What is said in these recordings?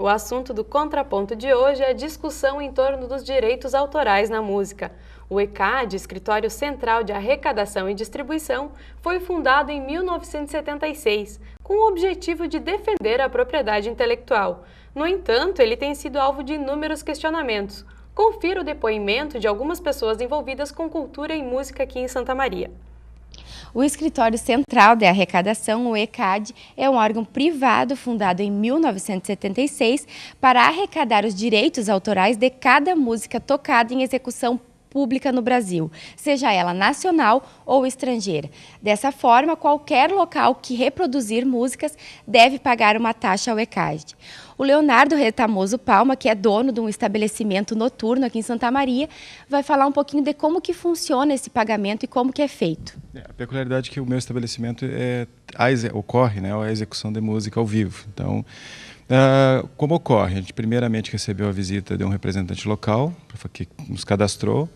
O assunto do Contraponto de hoje é a discussão em torno dos direitos autorais na música. O ECAD, Escritório Central de Arrecadação e Distribuição, foi fundado em 1976, com o objetivo de defender a propriedade intelectual. No entanto, ele tem sido alvo de inúmeros questionamentos. Confira o depoimento de algumas pessoas envolvidas com cultura e música aqui em Santa Maria. O Escritório Central de Arrecadação, o ECAD, é um órgão privado fundado em 1976 para arrecadar os direitos autorais de cada música tocada em execução pública no Brasil, seja ela nacional ou estrangeira. Dessa forma, qualquer local que reproduzir músicas deve pagar uma taxa ao ECAD. O Leonardo Retamoso Palma, que é dono de um estabelecimento noturno aqui em Santa Maria, vai falar um pouquinho de como que funciona esse pagamento e como que é feito. A peculiaridade é que o meu estabelecimento ocorre, né, a execução de música ao vivo. Então, como ocorre? A gente primeiramente recebeu a visita de um representante local que nos cadastrou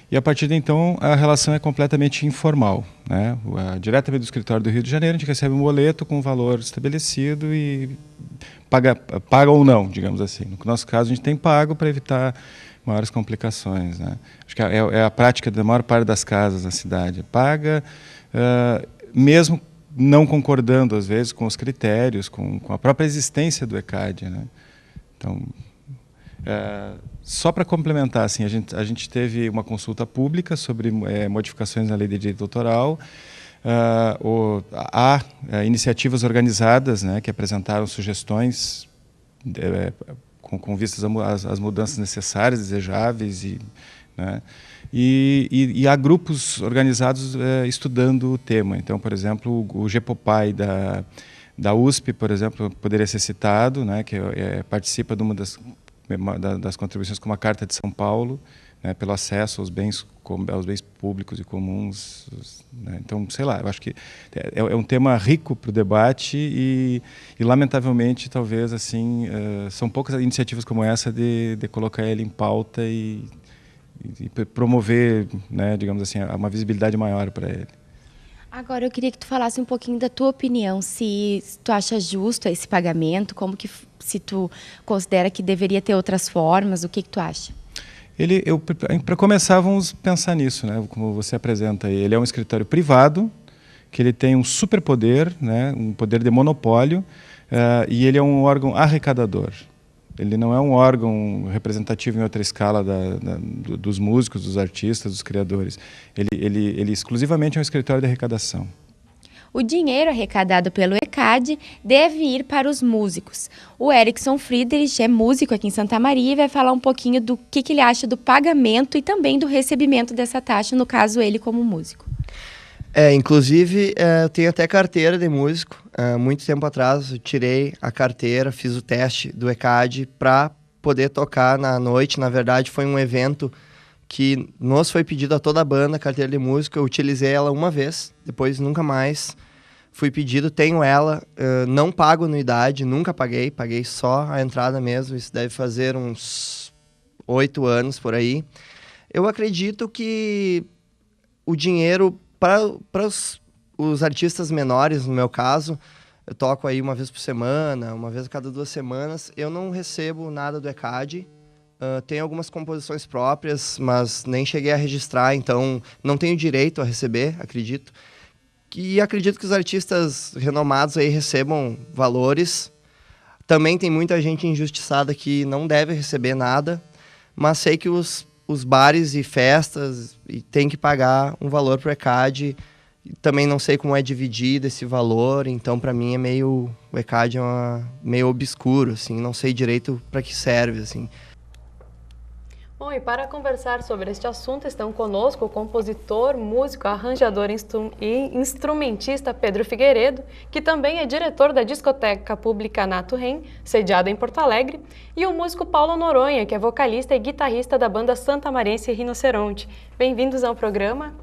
e a partir de então a relação é completamente informal, né? Diretamente do escritório do Rio de Janeiro a gente recebe um boleto com um valor estabelecido e paga ou não, digamos assim. No nosso caso a gente tem pago para evitar maiores complicações, né? Acho que é a prática da maior parte das casas na cidade. Paga mesmo não concordando, às vezes, com os critérios, com a própria existência do ECAD, né? Então, só para complementar, assim, a gente teve uma consulta pública sobre modificações na lei de direito autoral. Há iniciativas organizadas, né, que apresentaram sugestões com vistas às mudanças necessárias, desejáveis, né? E há grupos organizados estudando o tema. Então, por exemplo, o GEPOPAI da USP, por exemplo, poderia ser citado, né, que participa de uma das contribuições com a Carta de São Paulo, né, pelo acesso aos bens públicos e comuns, né? Então, sei lá, eu acho que é um tema rico para o debate e, lamentavelmente, talvez, assim, são poucas iniciativas como essa de colocar ele em pauta e promover, né, digamos assim, uma visibilidade maior para ele. Agora eu queria que tu falasse um pouquinho da tua opinião, se tu acha justo esse pagamento, se tu considera que deveria ter outras formas, o que tu acha? Para começar, vamos pensar nisso, né, como você apresenta. Ele é um escritório privado, que ele tem um superpoder, né, um poder de monopólio, e ele é um órgão arrecadador. Ele não é um órgão representativo em outra escala dos músicos, dos artistas, dos criadores. Ele exclusivamente é um escritório de arrecadação. O dinheiro arrecadado pelo ECAD deve ir para os músicos. O Erickson Friedrich é músico aqui em Santa Maria e vai falar um pouquinho do que ele acha do pagamento e também do recebimento dessa taxa, no caso ele como músico. Inclusive, eu tenho até carteira de músico. Muito tempo atrás eu tirei a carteira, fiz o teste do ECAD para poder tocar na noite. Na verdade, foi um evento que nos foi pedido a toda a banda, carteira de músico. Eu utilizei ela uma vez, depois nunca mais fui pedido. Tenho ela, não pago anuidade, nunca paguei só a entrada mesmo. Isso deve fazer uns 8 anos por aí. Eu acredito que o dinheiro para os artistas menores, no meu caso, eu toco aí uma vez por semana, uma vez a cada 2 semanas, eu não recebo nada do ECAD. Tenho algumas composições próprias, mas nem cheguei a registrar, então não tenho direito a receber, acredito. E acredito que os artistas renomados aí recebam valores. Também tem muita gente injustiçada que não deve receber nada, mas sei que os bares e festas têm que pagar um valor para o ECAD. Também não sei como é dividido esse valor, então para mim o ECAD é meio obscuro, assim, não sei direito para que serve, assim. Bom, e para conversar sobre este assunto estão conosco o compositor, músico, arranjador e instrumentista Pedro Figueiredo, que também é diretor da discoteca pública Nato Rem, sediada em Porto Alegre, e o músico Paulo Noronha, que é vocalista e guitarrista da banda Santamarense Rinoceronte. Bem-vindos ao programa.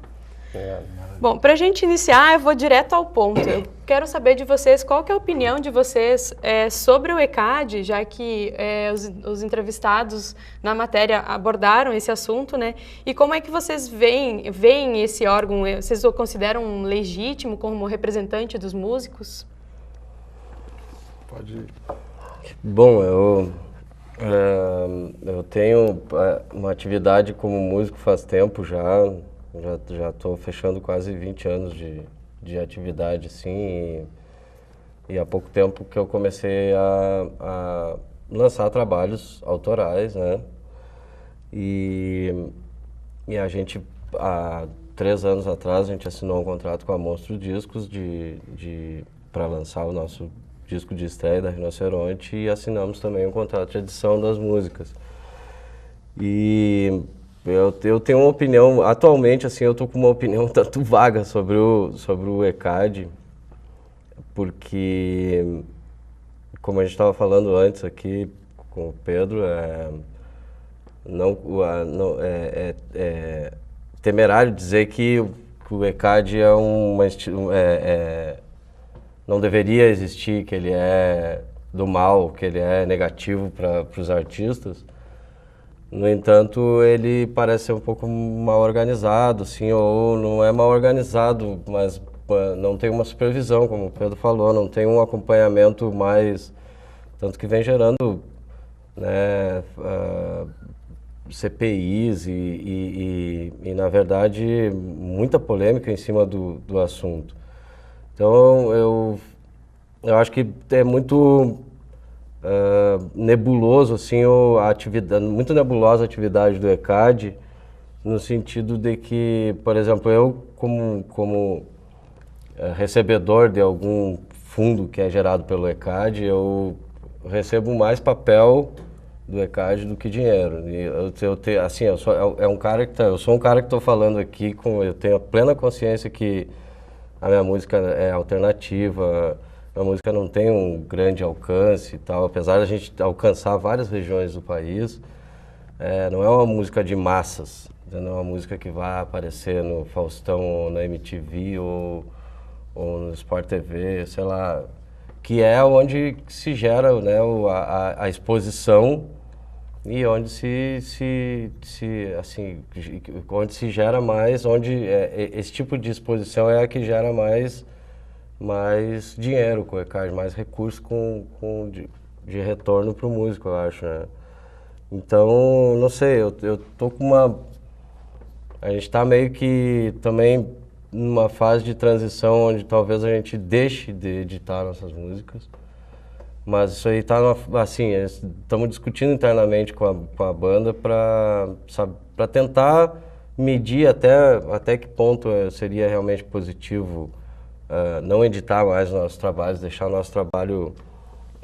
Bom, para a gente iniciar, eu vou direto ao ponto. Eu quero saber de vocês qual que é a opinião de vocês sobre o ECAD, já que os entrevistados na matéria abordaram esse assunto, né? E como é que vocês veem esse órgão? Vocês o consideram legítimo como representante dos músicos? Pode ir. Bom, eu tenho uma atividade como músico faz tempo já estou fechando quase 20 anos de atividade, assim, e há pouco tempo que eu comecei a lançar trabalhos autorais, né? E a gente, há 3 anos atrás, a gente assinou um contrato com a Monstro Discos para lançar o nosso disco de estreia da Rinoceronte, e assinamos também um contrato de edição das músicas. E eu tenho uma opinião, atualmente, assim, eu estou com uma opinião tanto vaga sobre o ECAD, porque, como a gente estava falando antes aqui com o Pedro, é temerário dizer que o ECAD não deveria existir, que ele é do mal, que ele é negativo para os artistas. No entanto, ele parece ser um pouco mal organizado, assim, ou não é mal organizado, mas não tem uma supervisão, como o Pedro falou, não tem um acompanhamento mais, tanto que vem gerando, né, CPIs e, na verdade, muita polêmica em cima do assunto. Então, eu acho que é muito nebuloso, assim, muito nebulosa a atividade do ECAD, no sentido de que, por exemplo, eu, como recebedor de algum fundo que é gerado pelo ECAD, eu recebo mais papel do ECAD do que dinheiro. E eu sou um cara que estou falando aqui, eu tenho a plena consciência que a minha música é alternativa, a música não tem um grande alcance e tal, apesar de a gente alcançar várias regiões do país, não é uma música de massas, não é uma música que vai aparecer no Faustão, ou na MTV, ou no Sport TV, sei lá, que é onde se gera, né, a exposição e onde onde se gera mais, esse tipo de exposição é a que gera mais dinheiro com o ECAD, mais recursos de retorno para o músico, eu acho, né? Então, não sei, eu tô com a gente está meio que também numa fase de transição onde talvez a gente deixe de editar nossas músicas, mas isso aí está, assim, estamos discutindo internamente com a banda para tentar medir até que ponto seria realmente positivo não editar mais os nossos trabalhos, deixar o nosso trabalho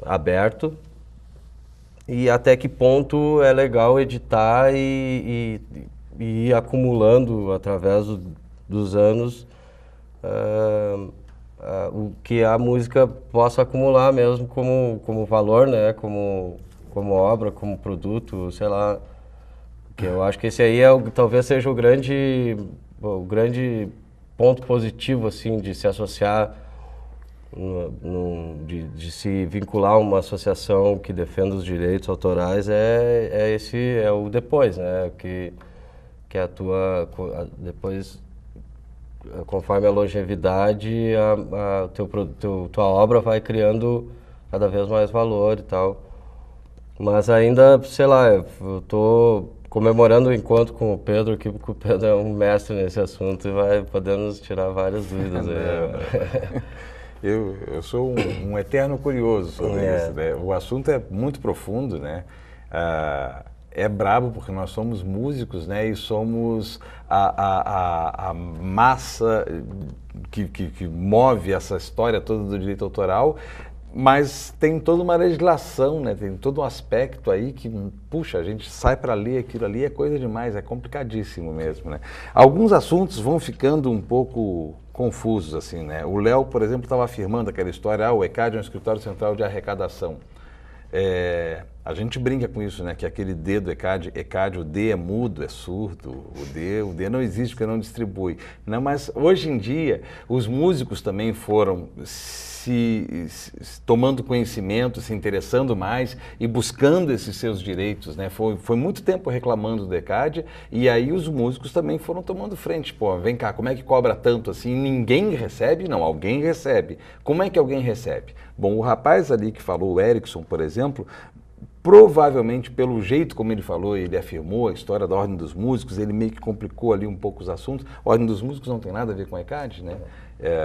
aberto, e até que ponto é legal editar e ir acumulando através dos anos o que a música possa acumular mesmo como valor, né? Como obra, como produto, sei lá. Que eu acho que esse aí talvez seja o grande ponto positivo, assim, de se associar, de se vincular a uma associação que defenda os direitos autorais, é o depois, né? Que atua depois, conforme a longevidade, tua obra vai criando cada vez mais valor e tal. Mas ainda, sei lá, eu tô comemorando o encontro com o Pedro aqui, porque o Pedro é um mestre nesse assunto e vai poder nos tirar várias dúvidas aí. Eu sou um eterno curioso sobre isso, né? O assunto é muito profundo, né? É brabo porque nós somos músicos, né? E somos a massa que move essa história toda do direito autoral, mas tem toda uma legislação, né? Tem todo um aspecto aí que, puxa, a gente sai para ler aquilo ali, é coisa demais, é complicadíssimo mesmo, né? Alguns assuntos vão ficando um pouco confusos, assim, né? O Léo, por exemplo, estava afirmando aquela história, o ECAD é um escritório central de arrecadação. A gente brinca com isso, né? Que aquele D do ECAD, o D é mudo, é surdo, o D não existe porque não distribui. Não, mas hoje em dia, os músicos também foram se tomando conhecimento, se interessando mais e buscando esses seus direitos, né? Foi muito tempo reclamando do ECAD, e aí os músicos também foram tomando frente. Pô, vem cá, como é que cobra tanto assim? Ninguém recebe? Não, alguém recebe. Como é que alguém recebe? Bom, o rapaz ali que falou, o Erickson, por exemplo, provavelmente pelo jeito como ele falou, ele afirmou a história da Ordem dos Músicos, ele meio que complicou ali um pouco os assuntos. A Ordem dos Músicos não tem nada a ver com a ECAD, né?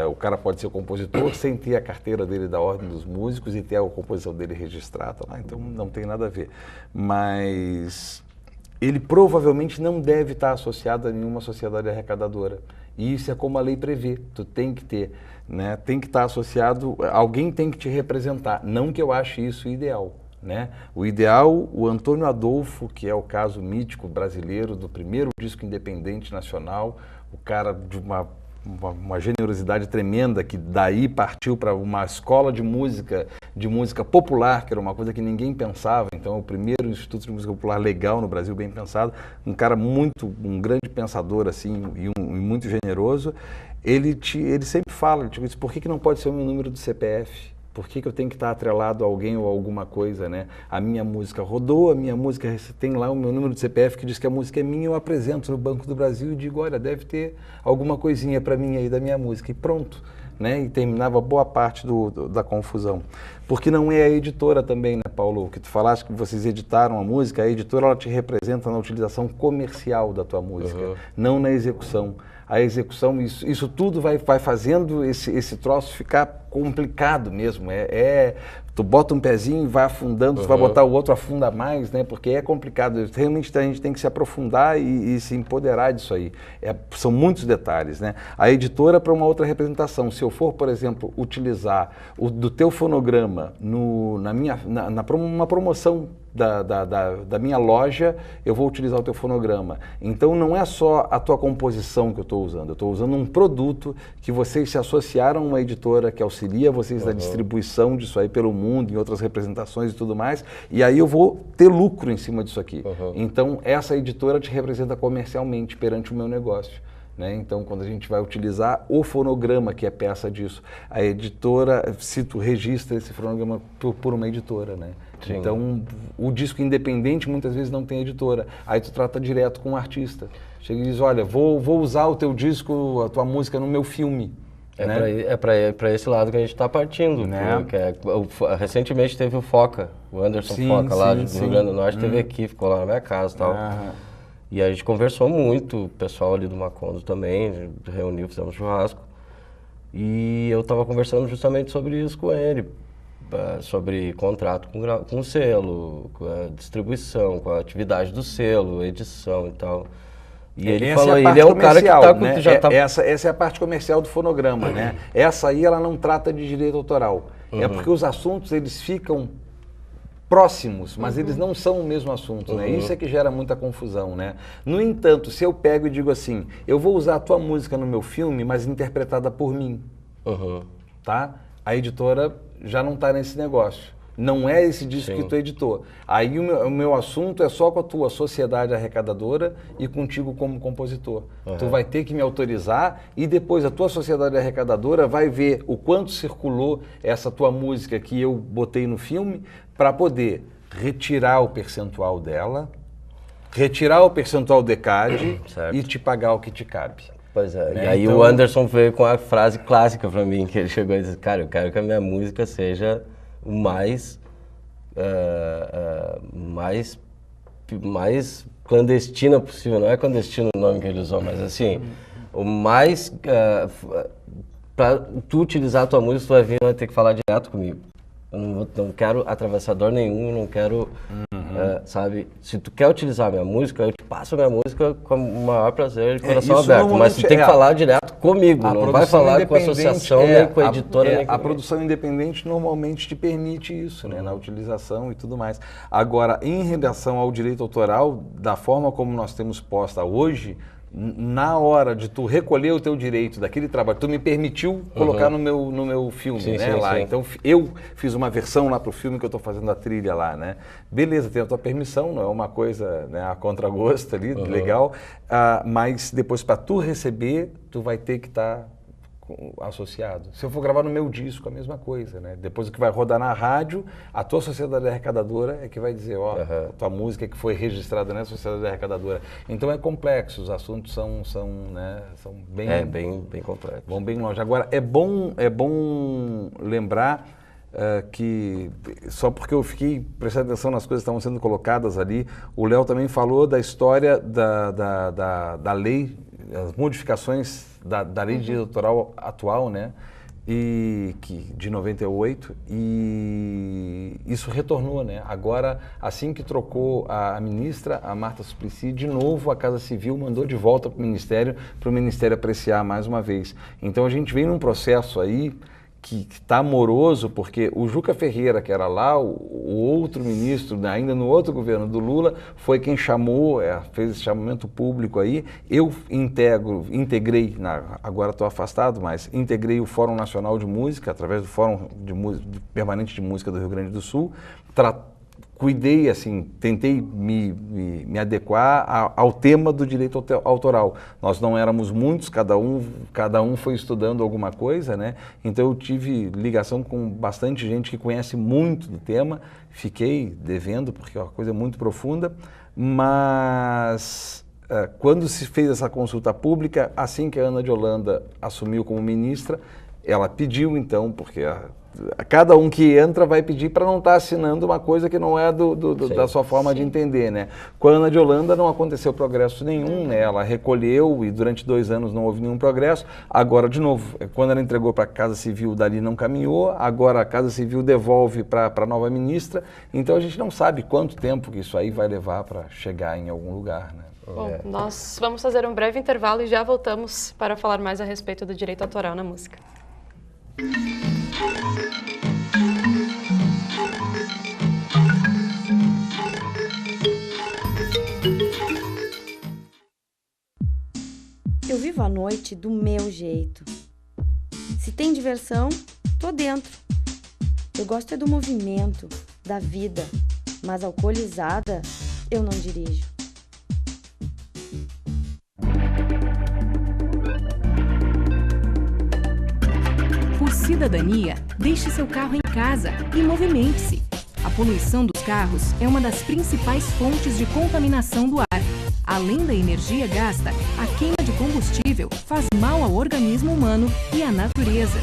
O cara pode ser compositor sem ter a carteira dele da Ordem dos Músicos e ter a composição dele registrada lá, então não tem nada a ver. Mas ele provavelmente não deve estar associado a nenhuma sociedade arrecadadora. E isso é como a lei prevê, tu tem que ter, né? Tem que estar associado, alguém tem que te representar, não que eu ache isso ideal. Né? O ideal, o Antônio Adolfo, que é o caso mítico brasileiro do primeiro disco independente nacional, o cara de uma generosidade tremenda, que daí partiu para uma escola de música popular, que era uma coisa que ninguém pensava. Então, o primeiro Instituto de Música Popular legal no Brasil, bem pensado, um cara um grande pensador assim e muito generoso. Ele sempre fala, tipo, por que não pode ser o meu número do CPF? Por que eu tenho que estar atrelado a alguém ou a alguma coisa, né? A minha música rodou, a minha música tem lá o meu número de CPF que diz que a música é minha, eu apresento no Banco do Brasil e digo, olha, deve ter alguma coisinha para mim aí da minha música, e pronto, né? E terminava boa parte da confusão. Porque não é a editora também, né, Paulo? Que tu falaste que vocês editaram a música, a editora ela te representa na utilização comercial da tua música, não na execução. A execução, isso tudo vai fazendo esse troço ficar complicado mesmo. Tu bota um pezinho e vai afundando, tu vai botar o outro, afunda mais, né? Porque é complicado. Realmente a gente tem que se aprofundar e se empoderar disso aí. São muitos detalhes, né? A editora para uma outra representação. Se eu for, por exemplo, utilizar do teu fonograma numa promoção da minha loja, eu vou utilizar o teu fonograma. Então não é só a tua composição que eu estou usando, eu estou usando um produto que vocês se associaram a uma editora que auxilia vocês na distribuição disso aí pelo mundo, em outras representações e tudo mais, e aí eu vou ter lucro em cima disso aqui. Então essa editora te representa comercialmente perante o meu negócio. Né? Então, quando a gente vai utilizar o fonograma, que é peça disso, a editora, se tu registra esse fonograma por uma editora, né? Sim. Então, o disco independente muitas vezes não tem editora. Aí tu trata direto com o artista. Chega e diz, olha, vou usar o teu disco, a tua música no meu filme. É para esse lado que a gente está partindo. Né? Recentemente teve o Foca, o Anderson Foca, lá do Rio Grande do Norte, teve aqui, ficou lá na minha casa e tal. E a gente conversou muito, o pessoal ali do Macondo também, reuniu, fizemos churrasco. E eu estava conversando justamente sobre isso com ele, sobre contrato com o selo, com a distribuição, com a atividade do selo, edição e tal. E ele falou, ele é o cara que tá, né? Essa é a parte comercial do fonograma, né? Essa aí ela não trata de direito autoral. É porque os assuntos eles ficam próximos, mas eles não são o mesmo assunto, né? Isso é que gera muita confusão, né? No entanto, se eu pego e digo assim, eu vou usar a tua música no meu filme, mas interpretada por mim, tá? A editora já não está nesse negócio. Não é esse disco que tu editou. Aí o meu assunto é só com a tua sociedade arrecadadora e contigo como compositor. Tu vai ter que me autorizar e depois a tua sociedade arrecadadora vai ver o quanto circulou essa tua música que eu botei no filme para poder retirar o percentual dela, retirar o percentual do ECAD e te pagar o que te cabe. Pois é, né? E aí então, o Anderson veio com a frase clássica para mim, que ele chegou e disse, cara, eu quero que a minha música seja o mais clandestina possível. Não é clandestino o nome que ele usou, mas assim, o mais... para tu utilizar a tua música, tu vai ter que falar direto comigo. Eu não quero atravessador nenhum, não quero, sabe? Se tu quer utilizar a minha música, eu te passo a minha música com o maior prazer, de coração aberto. Mas tu tem que falar direto comigo, não vai falar com a associação, nem com a editora, nem com a produção independente normalmente te permite isso, né? Na utilização e tudo mais. Agora, em relação ao direito autoral, da forma como nós temos posta hoje, na hora de tu recolher o teu direito daquele trabalho, tu me permitiu colocar no meu filme, né, lá. Então, eu fiz uma versão lá pro filme que eu tô fazendo a trilha lá, né. Beleza, tem a tua permissão, não é uma coisa, né, a contragosto ali, legal, mas depois para tu receber, tu vai ter que estar associado. Se eu for gravar no meu disco, a mesma coisa, né? Depois o que vai rodar na rádio, a tua sociedade arrecadadora é que vai dizer, ó, a tua música que foi registrada nessa sociedade arrecadadora. Então é complexo, os assuntos são bem... bem complexo. Vão bem longe. Agora, é bom lembrar que, só porque eu fiquei prestando atenção nas coisas que estavam sendo colocadas ali, o Léo também falou da história da lei, as modificações da lei de direito autoral atual, né? De 98, e isso retornou, né? Agora, assim que trocou a ministra, a Marta Suplicy, de novo a Casa Civil mandou de volta para o Ministério apreciar mais uma vez. Então a gente vem num processo aí que está moroso, porque o Juca Ferreira, que era lá, o outro ministro, ainda no outro governo do Lula, foi quem chamou, fez esse chamamento público aí. Eu integrei, agora estou afastado, mas integrei o Fórum Nacional de Música, através do Fórum Permanente de Música do Rio Grande do Sul, cuidei, assim, tentei me adequar ao tema do direito autoral. Nós não éramos muitos, cada um foi estudando alguma coisa, né? Então eu tive ligação com bastante gente que conhece muito do tema, fiquei devendo, porque é uma coisa muito profunda, mas quando se fez essa consulta pública, assim que a Ana de Holanda assumiu como ministra, ela pediu então, porque cada um que entra vai pedir para não estar assinando uma coisa que não é da sua forma de entender, né? Com a Ana de Holanda não aconteceu progresso nenhum, né? Ela recolheu e durante 2 anos não houve nenhum progresso. Agora, de novo, quando ela entregou para a Casa Civil, dali não caminhou. Agora a Casa Civil devolve para a nova ministra. Então a gente não sabe quanto tempo que isso aí vai levar para chegar em algum lugar, né? Bom, nós vamos fazer um breve intervalo e já voltamos para falar mais a respeito do direito autoral na música. Eu vivo a noite do meu jeito. Se tem diversão, tô dentro. Eu gosto é do movimento, da vida, mas alcoolizada eu não dirijo. Por cidadania, deixe seu carro em casa e movimente-se. A poluição dos carros é uma das principais fontes de contaminação do ar. Além da energia gasta, a queima de combustível faz mal ao organismo humano e à natureza.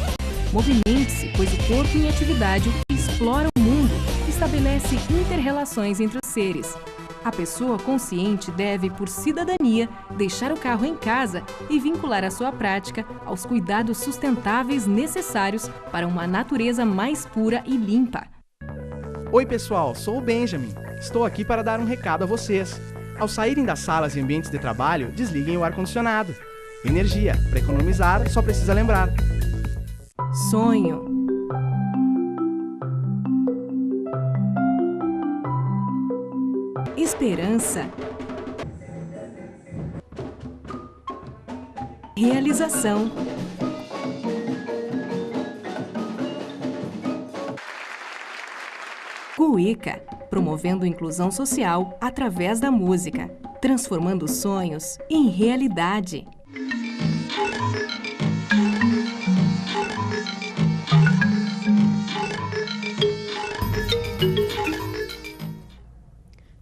Movimente-se, pois o corpo em atividade explora o mundo, estabelece inter-relações entre os seres. A pessoa consciente deve, por cidadania, deixar o carro em casa e vincular a sua prática aos cuidados sustentáveis necessários para uma natureza mais pura e limpa. Oi pessoal, sou o Benjamin. Estou aqui para dar um recado a vocês. Ao saírem das salas e ambientes de trabalho, desliguem o ar-condicionado. Energia, para economizar, só precisa lembrar. Sonho. Esperança. Realização. Cuíca, promovendo inclusão social através da música, transformando sonhos em realidade.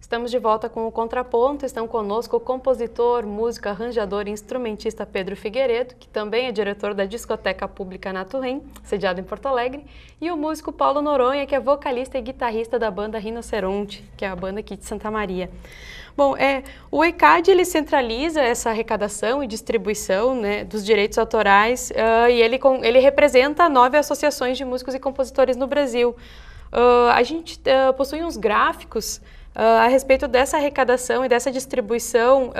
Estamos de volta com o Contraponto. Estão conosco o compositor, músico, arranjador e instrumentista Pedro Figueiredo, que também é diretor da Discoteca Pública Naturim, sediado em Porto Alegre, e o músico Paulo Noronha, que é vocalista e guitarrista da banda Rinoceronte, que é a banda aqui de Santa Maria. Bom, o ECAD ele centraliza essa arrecadação e distribuição, né, dos direitos autorais e ele representa 9 associações de músicos e compositores no Brasil. A gente possui uns gráficos a respeito dessa arrecadação e dessa distribuição,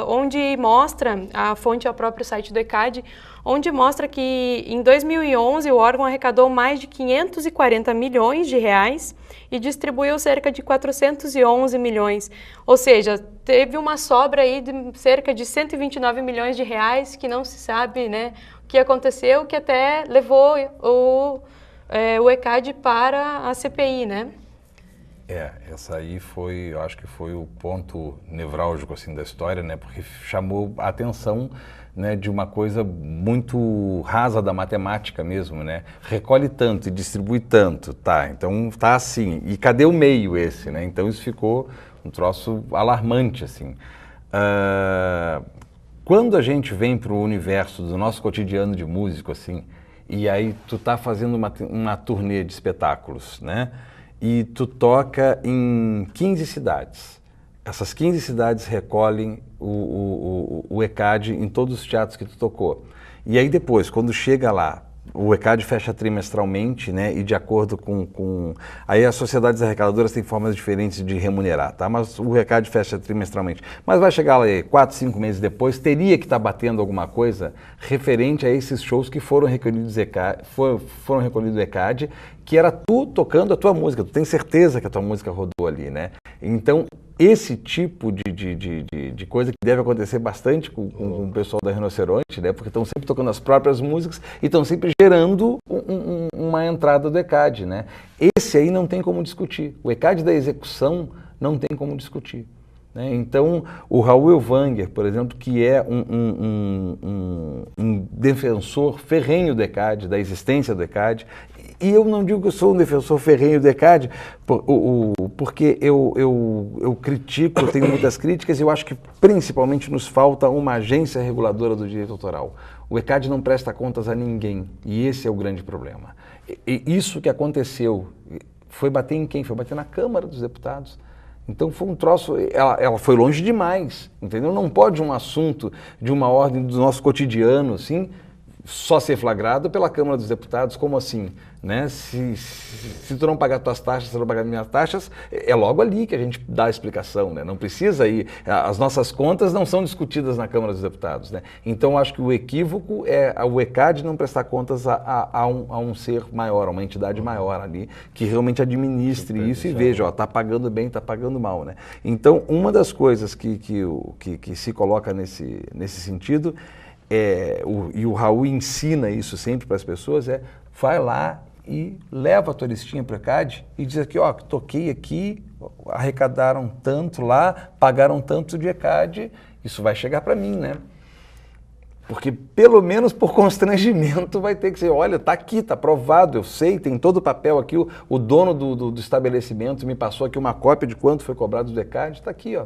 onde mostra, a fonte é o próprio site do ECAD, onde mostra que em 2011 o órgão arrecadou mais de 540 milhões de reais e distribuiu cerca de 411 milhões. Ou seja, teve uma sobra aí de cerca de 129 milhões de reais que não se sabe, né, o que aconteceu, que até levou o ECAD para a CPI, né? Essa aí eu acho que foi o ponto nevrálgico assim da história, né? Porque chamou a atenção né, de uma coisa muito rasa da matemática mesmo, né? Recolhe tanto e distribui tanto, tá? Então tá assim. E cadê o meio esse, né? Então isso ficou um troço alarmante, assim. Quando a gente vem para o universo do nosso cotidiano de músico, assim, e aí tu tá fazendo uma turnê de espetáculos, né? E tu toca em 15 cidades. Essas 15 cidades recolhem o ECAD em todos os teatros que tu tocou. E aí depois, quando chega lá, o ECAD fecha trimestralmente, né, e de acordo com... Aí as sociedades arrecadadoras têm formas diferentes de remunerar, tá? Mas o ECAD fecha trimestralmente. Mas vai chegar lá 4, 5 meses depois, teria que estar batendo alguma coisa referente a esses shows que foram recolhidos do ECAD, que era tu tocando a tua música. Tu tem certeza que a tua música rodou ali, né? Então, esse tipo de coisa que deve acontecer bastante com o pessoal da Rinoceronte, né? Porque estão sempre tocando as próprias músicas e estão sempre gerando uma entrada do ECAD, né? Esse aí não tem como discutir. O ECAD da execução não tem como discutir, né? Então, o Raul Elvanger, por exemplo, que é um defensor ferrenho do ECAD, da existência do ECAD, e eu não digo que eu sou um defensor ferrenho do ECAD, porque eu critico, eu tenho muitas críticas, e eu acho que principalmente nos falta uma agência reguladora do direito autoral. O ECAD não presta contas a ninguém, e esse é o grande problema. E isso que aconteceu foi bater em quem? Foi bater na Câmara dos Deputados. Então foi um troço, ela foi longe demais, entendeu? Não pode um assunto de uma ordem do nosso cotidiano, assim, só ser flagrado pela Câmara dos Deputados, como assim? Né? Se tu não pagar tuas taxas, se tu não pagar minhas taxas, é logo ali que a gente dá a explicação, né? Não precisa ir, as nossas contas não são discutidas na Câmara dos Deputados, né? Então acho que o equívoco é o ECAD não prestar contas a um ser maior, a uma entidade maior ali, que realmente administre isso e veja, ó, tá pagando bem, tá pagando mal, né? Então uma das coisas que se coloca nesse sentido, e o Raul ensina isso sempre para as pessoas, vai lá e leva a tua listinha para o ECAD e diz aqui, ó, toquei aqui, arrecadaram tanto lá, pagaram tanto de ECAD, isso vai chegar para mim, né? Porque pelo menos por constrangimento vai ter que ser, olha, tá aqui, tá provado, eu sei, tem todo o papel aqui, o dono do estabelecimento me passou aqui uma cópia de quanto foi cobrado do ECAD, tá aqui, ó.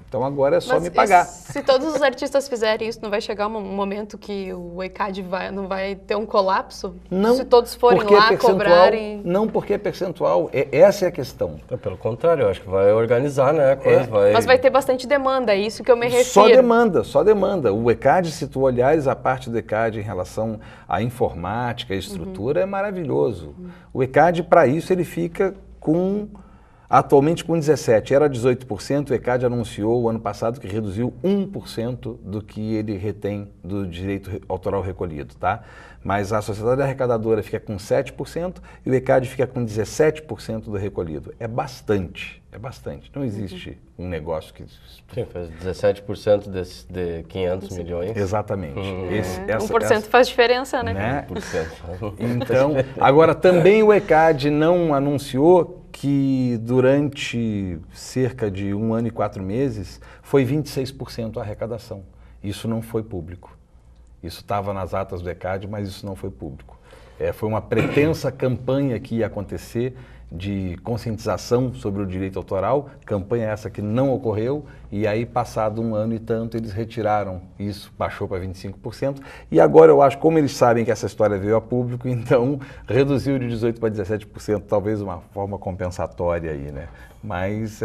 Então agora é só me pagar. Se todos os artistas fizerem isso, não vai chegar um momento que o ECAD não vai ter um colapso? Não. Se todos forem lá cobrarem... Não, porque é percentual. Essa é a questão. Pelo contrário, eu acho que vai organizar, né? Mas vai ter bastante demanda, é isso que eu me refiro. Só demanda. O ECAD, se tu olhares a parte do ECAD em relação à informática, à estrutura, é maravilhoso. O ECAD, para isso, ele fica atualmente com 17%, era 18%, o ECAD anunciou o ano passado que reduziu 1% do que ele retém do direito autoral recolhido, tá? Mas a sociedade arrecadadora fica com 7% e o ECAD fica com 17% do recolhido. É bastante. Não existe um negócio que... Sim, faz 17% de 500 milhões. Exatamente. 1% faz diferença, né? 1%. Então, agora também o ECAD não anunciou que durante cerca de 1 ano e 4 meses foi 26% a arrecadação. Isso não foi público. Isso estava nas atas do ECAD, mas isso não foi público. Foi uma pretensa campanha que ia acontecer de conscientização sobre o direito autoral, campanha essa que não ocorreu, e aí passado 1 ano e tanto eles retiraram isso, baixou para 25%, e agora eu acho, como eles sabem que essa história veio a público, então reduziu de 18% para 17%, talvez uma forma compensatória aí, né? Mas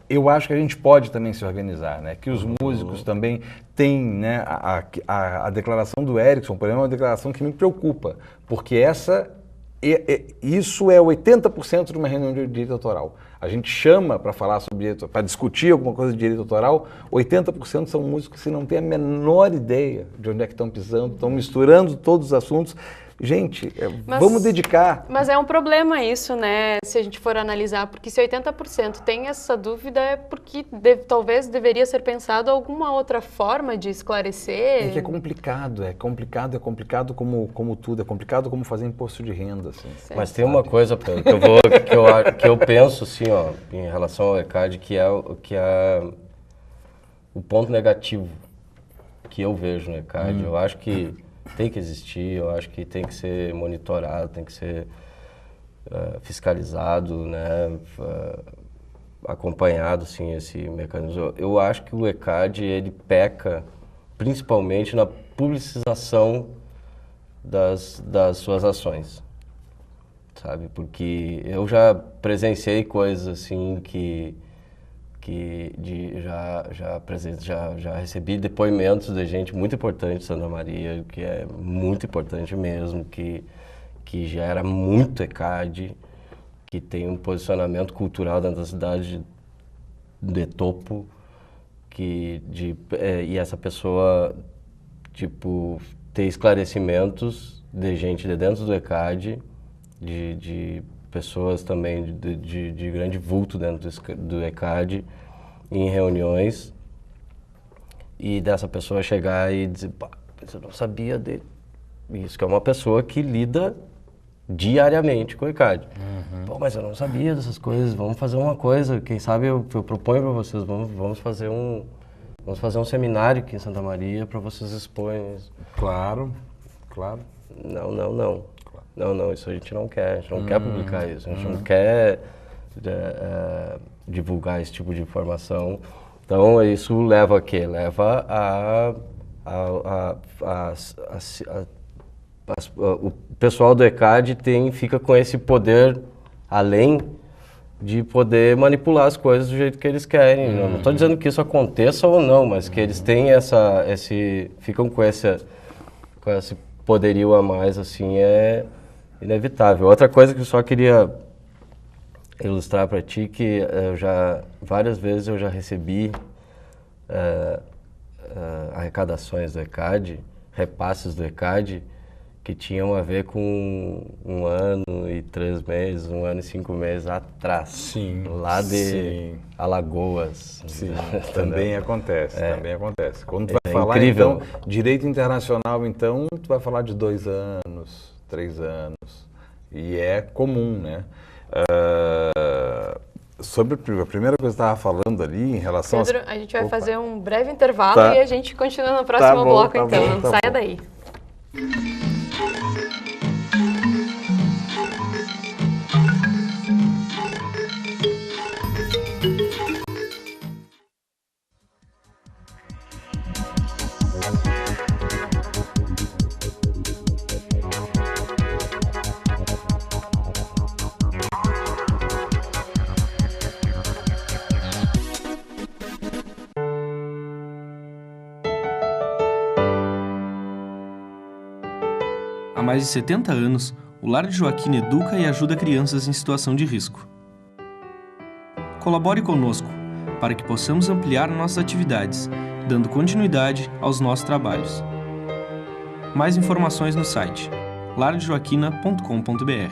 eu acho que a gente pode também se organizar, né? Que os músicos também têm, né? A declaração do Erickson, por exemplo, é uma declaração que me preocupa, porque isso é 80% de uma reunião de direito autoral. A gente chama para falar sobre direito, para discutir alguma coisa de direito autoral, 80% são músicos que não têm a menor ideia de onde é que estão pisando, estão misturando todos os assuntos. Gente, vamos dedicar. Mas é um problema isso, né? Se a gente for analisar, porque se 80% tem essa dúvida é porque talvez deveria ser pensado alguma outra forma de esclarecer. É que é complicado como tudo, é complicado como fazer imposto de renda. Assim, mas tem uma coisa que eu penso assim, ó, em relação ao ECAD, que é o ponto negativo. que eu vejo no ECAD. Eu acho que tem que existir, eu acho que tem que ser monitorado, tem que ser fiscalizado, né? Acompanhado, sim, esse mecanismo. Eu acho que o ECAD, ele peca principalmente na publicização das suas ações, sabe? Porque eu já presenciei coisas assim já recebi depoimentos de gente muito importante de Santa Maria, que é muito importante mesmo, que gera muito ECAD, que tem um posicionamento cultural dentro da cidade de topo, e essa pessoa, tipo, ter esclarecimentos de gente de dentro do ECAD, de pessoas também de grande vulto dentro do ECAD, em reuniões, e dessa pessoa chegar e dizer, pá, eu não sabia dele. Isso que é uma pessoa que lida diariamente com o ECAD. Pô, mas eu não sabia dessas coisas, vamos fazer uma coisa, quem sabe eu proponho para vocês, vamos fazer um seminário aqui em Santa Maria para vocês exporem isso. Claro. Não, isso a gente não quer, quer publicar isso, a gente não quer divulgar esse tipo de informação. Então, isso leva a quê? Leva o pessoal do ECAD fica com esse poder além de poder manipular as coisas do jeito que eles querem. Não estou dizendo que isso aconteça ou não, mas que eles têm ficam com esse poderio a mais, assim, é inevitável. Outra coisa que eu só queria ilustrar para ti, que várias vezes eu já recebi arrecadações do ECAD, repasses do ECAD, que tinham a ver com 1 ano e 3 meses, 1 ano e 5 meses atrás. Sim. Lá de Alagoas. Sim, também acontece. Quando tu vai falar, incrível. Então, direito internacional, então, tu vai falar de 2 anos, 3 anos. E é comum, né? Sobre a primeira coisa que eu estava falando ali, em relação Pedro, a gente vai fazer um breve intervalo e a gente continua no próximo bloco, então. Não saia daí. Há mais de 70 anos, o Lar de Joaquina educa e ajuda crianças em situação de risco. Colabore conosco para que possamos ampliar nossas atividades, dando continuidade aos nossos trabalhos. Mais informações no site lardejoaquina.com.br.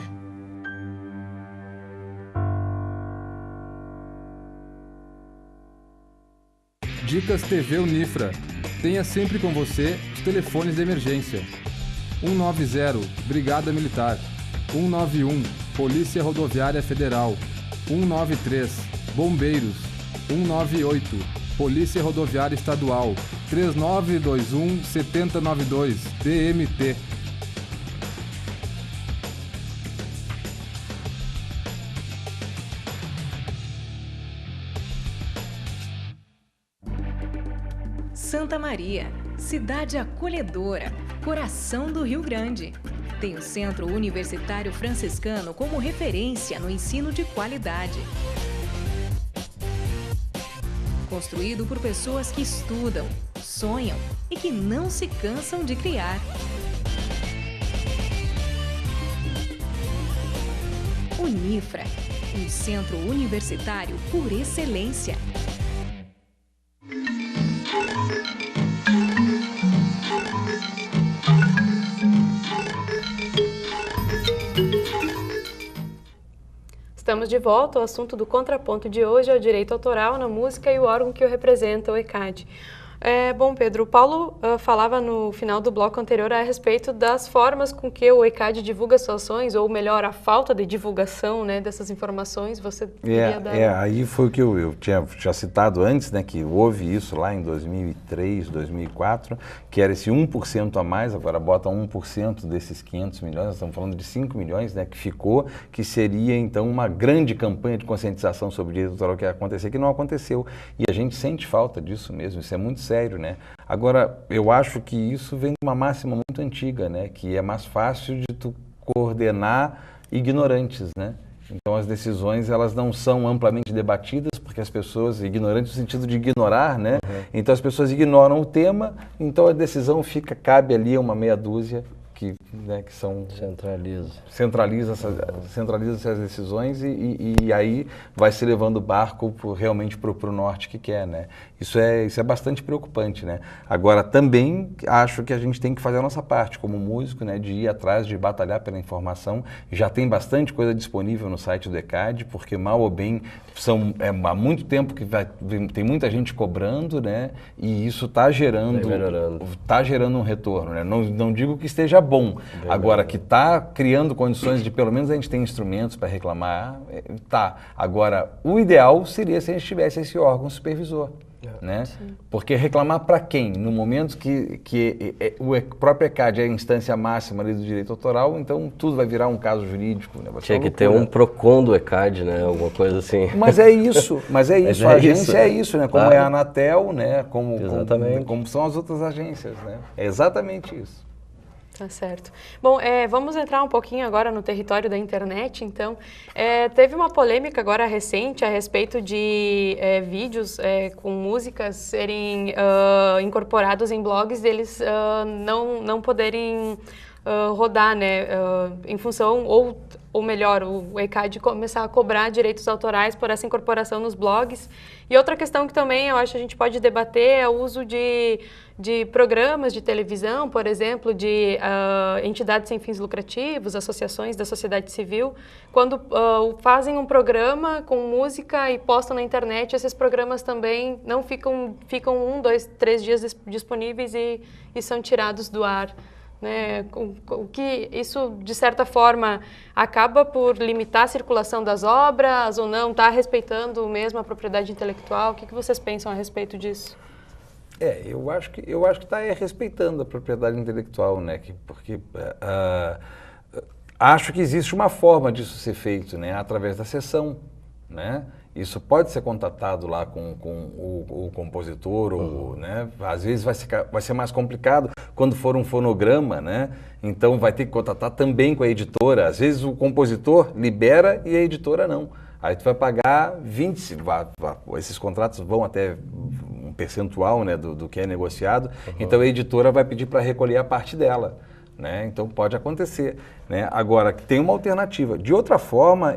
Dicas TV Unifra. Tenha sempre com você os telefones de emergência. 190, Brigada Militar. 191, Polícia Rodoviária Federal. 193, Bombeiros. 198, Polícia Rodoviária Estadual. 3921-7092, DMT. Santa Maria, cidade acolhedora, coração do Rio Grande. Tem o Centro Universitário Franciscano como referência no ensino de qualidade. Construído por pessoas que estudam, sonham e que não se cansam de criar. Unifra, um centro universitário por excelência. Estamos de volta. O assunto do contraponto de hoje é o direito autoral na música e o órgão que o representa, o ECAD. Bom, Pedro, o Paulo falava no final do bloco anterior a respeito das formas com que o ECAD divulga suas ações, ou melhor, a falta de divulgação, né, dessas informações. Você queria dar... Aí foi o que eu tinha citado antes, né, que houve isso lá em 2003, 2004, que era esse 1% a mais, agora bota 1% desses 500 milhões, nós estamos falando de 5 milhões, né, que ficou, que seria então uma grande campanha de conscientização sobre o direito autoral que ia acontecer, que não aconteceu. E a gente sente falta disso mesmo, isso é muito sério, né? Agora, eu acho que isso vem de uma máxima muito antiga, né? Que é mais fácil de tu coordenar ignorantes, né? Então, as decisões, elas não são amplamente debatidas, porque as pessoas, ignorantes no sentido de ignorar, né? Então, as pessoas ignoram o tema, então a decisão cabe ali a uma meia dúzia que são... Centraliza essas decisões e aí vai se levando o barco realmente para o norte que quer, né? Isso é bastante preocupante, né? Agora, também acho que a gente tem que fazer a nossa parte como músico, né? De ir atrás, de batalhar pela informação. Já tem bastante coisa disponível no site do ECAD, porque mal ou bem há muito tempo que tem muita gente cobrando, né? E isso está gerando um retorno, né? Não digo que esteja bom, agora que está criando condições de pelo menos a gente ter instrumentos para reclamar, tá. Agora, o ideal seria se a gente tivesse esse órgão supervisor. Né? Porque reclamar para quem? No momento que o próprio ECAD é a instância máxima ali do direito autoral, então tudo vai virar um caso jurídico. Né? Tinha que ter um PROCON do ECAD, né? Alguma coisa assim. Mas é isso, a agência é isso, né? Como é a Anatel, né? Como são as outras agências, né? É exatamente isso. Tá certo. Bom, vamos entrar um pouquinho agora no território da internet, então. Teve uma polêmica agora recente a respeito de vídeos com músicas serem incorporados em blogs, eles não poderem rodar, né, em função, ou melhor, o ECAD começar a cobrar direitos autorais por essa incorporação nos blogs. E outra questão que também eu acho que a gente pode debater é o uso de programas de televisão, por exemplo, de entidades sem fins lucrativos, associações da sociedade civil, quando fazem um programa com música e postam na internet, esses programas também não ficam 1, 2, 3 dias disponíveis e são tirados do ar. Né? O que isso, de certa forma, acaba por limitar a circulação das obras ou não? Está respeitando mesmo a propriedade intelectual? O que vocês pensam a respeito disso? Eu acho que está respeitando a propriedade intelectual, né? Porque acho que existe uma forma disso ser feito, né? Através da cessão, né? Isso pode ser contatado lá com o compositor, ou, né? Às vezes vai ser mais complicado quando for um fonograma, né? Então vai ter que contatar também com a editora. Às vezes o compositor libera e a editora não. Aí tu vai pagar 20, esses contratos vão até um percentual, né, do que é negociado, então a editora vai pedir para recolher a parte dela. Né? Então pode acontecer, né? Agora, tem uma alternativa. De outra forma,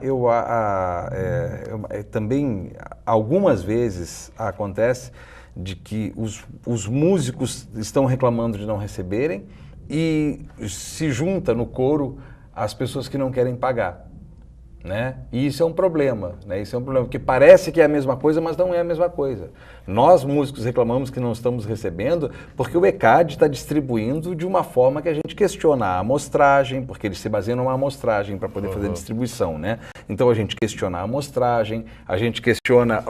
também algumas vezes acontece de que os músicos estão reclamando de não receberem e se junta no coro as pessoas que não querem pagar. Né? E isso é um problema, né? Isso é um problema, porque parece que é a mesma coisa, mas não é a mesma coisa. Nós, músicos, reclamamos que não estamos recebendo porque o ECAD está distribuindo de uma forma que a gente questiona a amostragem, porque eles se baseiam numa amostragem para poder fazer a distribuição, né? Então a gente questiona a amostragem, a gente questiona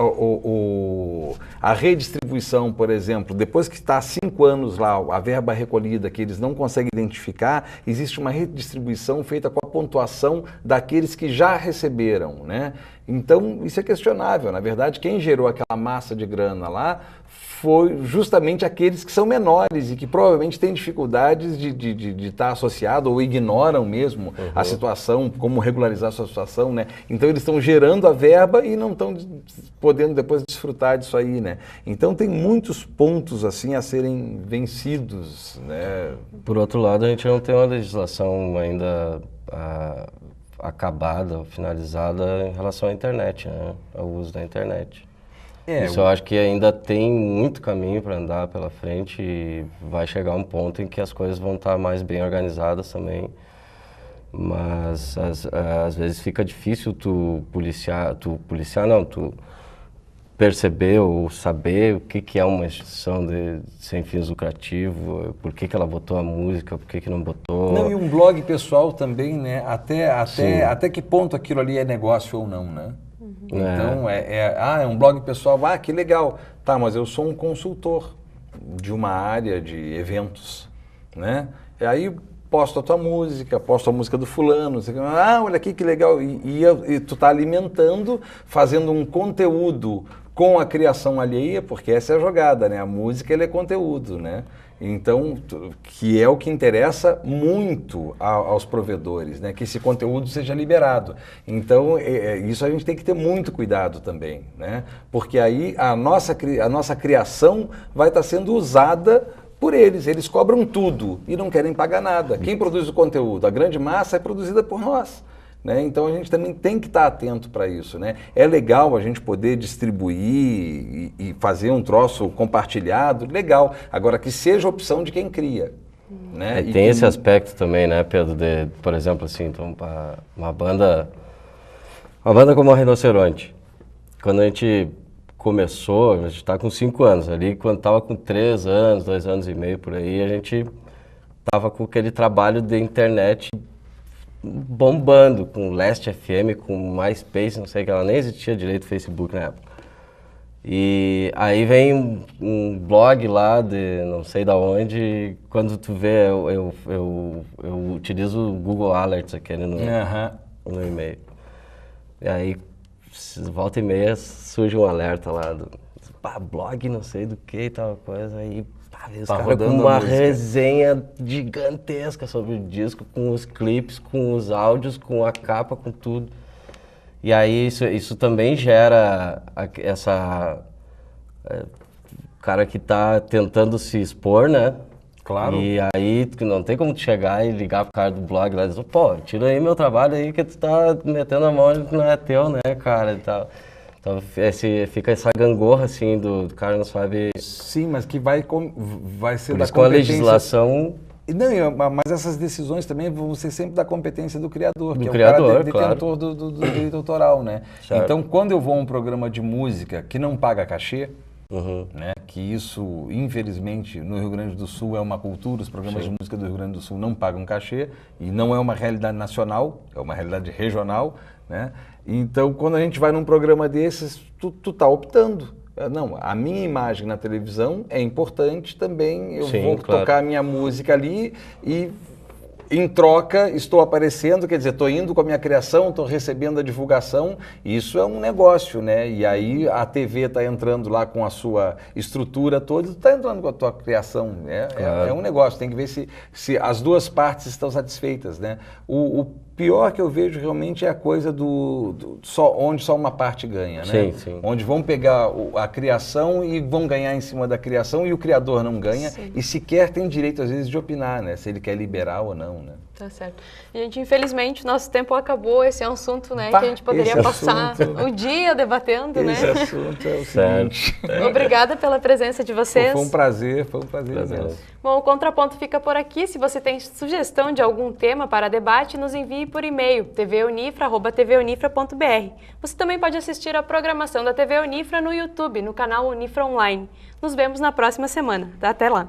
a redistribuição, por exemplo, depois que está há 5 anos lá, a verba recolhida que eles não conseguem identificar, existe uma redistribuição feita com a pontuação daqueles que já receberam, né? Então, isso é questionável. Na verdade, quem gerou aquela massa de grana lá foi justamente aqueles que são menores e que provavelmente têm dificuldades de estar associado ou ignoram mesmo a situação, como regularizar a sua situação, né? Então, eles estão gerando a verba e não estão podendo depois desfrutar disso aí, né? Então, tem muitos pontos, assim, a serem vencidos, né? Por outro lado, a gente não tem uma legislação ainda acabada, finalizada em relação à internet, né? Ao uso da internet. Isso eu acho que ainda tem muito caminho para andar pela frente e vai chegar um ponto em que as coisas vão estar mais bem organizadas também. Mas às vezes fica difícil tu perceber ou saber o que é uma instituição sem fins lucrativos, por que ela botou a música, por que não botou. Não, e um blog pessoal também, né? Até que ponto aquilo ali é negócio ou não, né? Então, é um blog pessoal, que legal. Tá, mas eu sou um consultor de uma área de eventos, né? E aí posto a tua música, posto a música do fulano, olha aqui que legal. E tu tá alimentando, fazendo um conteúdo com a criação alheia, porque essa é a jogada, né? A música, ele é conteúdo, né? Então, que é o que interessa muito aos provedores, né? Que esse conteúdo seja liberado. Então, isso a gente tem que ter muito cuidado também, né? Porque aí a nossa criação vai estar sendo usada por eles cobram tudo e não querem pagar nada. Quem produz o conteúdo? A grande massa é produzida por nós. Né? Então a gente também tem que estar atento para isso. Né? É legal a gente poder distribuir e fazer um troço compartilhado, legal. Agora que seja opção de quem cria. Né? Tem esse aspecto também, né, Pedro? Por exemplo, assim, então, uma banda como a Rinoceronte, quando a gente começou, a gente está com 5 anos, ali quando estava com 3 anos, 2 anos e meio por aí, a gente estava com aquele trabalho de internet bombando, com Last FM, com MySpace, não sei o que, ela nem existia direito Facebook na época. E aí vem um blog lá de não sei da onde, quando tu vê, eu utilizo o Google Alerts aquele no e-mail. E aí, volta e meia, surge um alerta lá do blog não sei do que e tal coisa, aí os caras com uma resenha gigantesca sobre o disco, com os clipes, com os áudios, com a capa, com tudo. E aí isso também gera o cara que está tentando se expor, né? Claro. E aí não tem como tu chegar e ligar pro cara do blog lá e dizer, tira aí meu trabalho aí que tu tá metendo a mão que não é teu, né, cara, e tal. Então fica essa gangorra, assim, do cara não sabe... Sim, mas que vai ser por da isso, competência... com a legislação... Não, mas essas decisões também vão ser sempre da competência do criador, que é o cara detentor do direito autoral, né? Certo. Então, quando eu vou a um programa de música que não paga cachê, né, que isso, infelizmente, no Rio Grande do Sul é uma cultura, os programas de música do Rio Grande do Sul não pagam cachê, e não é uma realidade nacional, é uma realidade regional, né? Então, quando a gente vai num programa desses, tu tá optando. Não, a minha imagem na televisão é importante também, eu vou tocar a minha música ali e em troca estou aparecendo, quer dizer, estou indo com a minha criação, estou recebendo a divulgação, isso é um negócio, né? E aí a TV está entrando lá com a sua estrutura toda, está entrando com a tua criação, né? É um negócio, tem que ver se as duas partes estão satisfeitas, né? O pior que eu vejo realmente é a coisa onde só uma parte ganha, né? Sim. Onde vão pegar a criação e vão ganhar em cima da criação e o criador não ganha e sequer tem direito às vezes de opinar, né? Se ele quer liberar ou não, né? Tá certo. Gente, infelizmente, nosso tempo acabou. Esse é um assunto, né, que a gente poderia passar o dia debatendo, né? Esse assunto é o seguinte. Obrigada pela presença de vocês. Foi um prazer mesmo. Bom, o Contraponto fica por aqui. Se você tem sugestão de algum tema para debate, nos envie por e-mail, t분ifra@tvunifra.br. Você também pode assistir a programação da TV Unifra no YouTube, no canal Unifra Online. Nos vemos na próxima semana. Até lá!